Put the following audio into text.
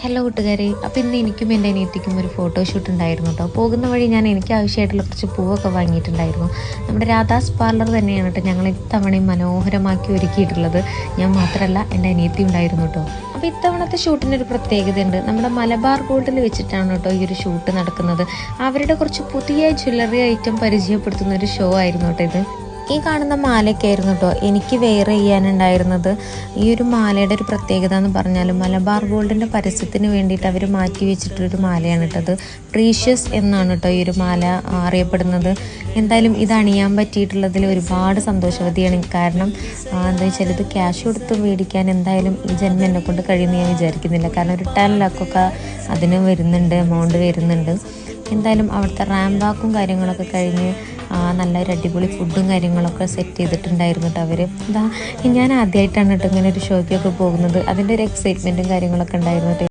Hello കൂട്ടുകാരെ, അപ്പോൾ ഇന്ന് എനിക്കും എൻ്റെ അനിയത്തിക്കും ഒരു ഫോട്ടോഷൂട്ട് ഉണ്ടായിരുന്നു കേട്ടോ. പോകുന്ന വഴി ഞാൻ എനിക്ക് ആവശ്യമായിട്ടുള്ള കുറച്ച് പൂവൊക്കെ വാങ്ങിയിട്ടുണ്ടായിരുന്നു. നമ്മുടെ രാധാസ് പാർലർ തന്നെയാണ് കേട്ടോ ഞങ്ങൾ ഇത്തവണയും മനോഹരമാക്കി ഒരുക്കിയിട്ടുള്ളത്. ഞാൻ മാത്രമല്ല, എൻ്റെ അനിയത്തി ഉണ്ടായിരുന്നു കേട്ടോ. അപ്പോൾ ഇത്തവണത്തെ ഷൂട്ടിൻ്റെ ഒരു പ്രത്യേകതയുണ്ട്. നമ്മുടെ മലബാർ ഗോൾഡിൽ വെച്ചിട്ടാണ് കേട്ടോ ഈ ഒരു ഷൂട്ട് നടക്കുന്നത്. അവരുടെ കുറച്ച് പുതിയ ജ്വല്ലറി ഐറ്റം പരിചയപ്പെടുത്തുന്ന ഒരു ഷോ ആയിരുന്നു കേട്ടോ ഇത്. ഈ കാണുന്ന മാലയൊക്കെ ആയിരുന്നു കേട്ടോ എനിക്ക് വെയർ ചെയ്യാനുണ്ടായിരുന്നത്. ഈ ഒരു മാലയുടെ ഒരു പ്രത്യേകത എന്ന് പറഞ്ഞാൽ മലബാർ ഗോൾഡിൻ്റെ പരസ്യത്തിന് വേണ്ടിയിട്ട് അവർ മാറ്റി വെച്ചിട്ടൊരു മാലയാണ് കേട്ടത്. പ്രീഷ്യസ് എന്നാണ് കേട്ടോ ഈ ഒരു മാല അറിയപ്പെടുന്നത്. എന്തായാലും ഇത് അണിയാൻ പറ്റിയിട്ടുള്ളതിൽ ഒരുപാട് സന്തോഷവതിയാണ്. കാരണം എന്താ വെച്ചാൽ ഇത് ക്യാഷ് കൊടുത്ത് മേടിക്കാൻ എന്തായാലും ഈ ജന്മം എന്നെ കൊണ്ട് കഴിയുമെന്ന് ഞാൻ വിചാരിക്കുന്നില്ല. കാരണം ഒരു 10 ലക്ഷമൊക്കെ അതിന് വരുന്നുണ്ട്, എമൗണ്ട് വരുന്നുണ്ട്. എന്തായാലും അവിടുത്തെ റാമ്പാക്കും കാര്യങ്ങളൊക്കെ കഴിഞ്ഞ് നല്ലൊരു അടിപൊളി ഫുഡും കാര്യങ്ങളൊക്കെ സെറ്റ് ചെയ്തിട്ടുണ്ടായിരുന്നു കേട്ടോ അവർ. ഞാൻ ആദ്യമായിട്ടാണ് കേട്ടോ ഇങ്ങനെ ഒരു ഷോയ്ക്കൊക്കെ പോകുന്നത്. അതിൻ്റെ ഒരു എക്സൈറ്റ്മെൻറ്റും കാര്യങ്ങളൊക്കെ ഉണ്ടായിരുന്നു കേട്ടോ.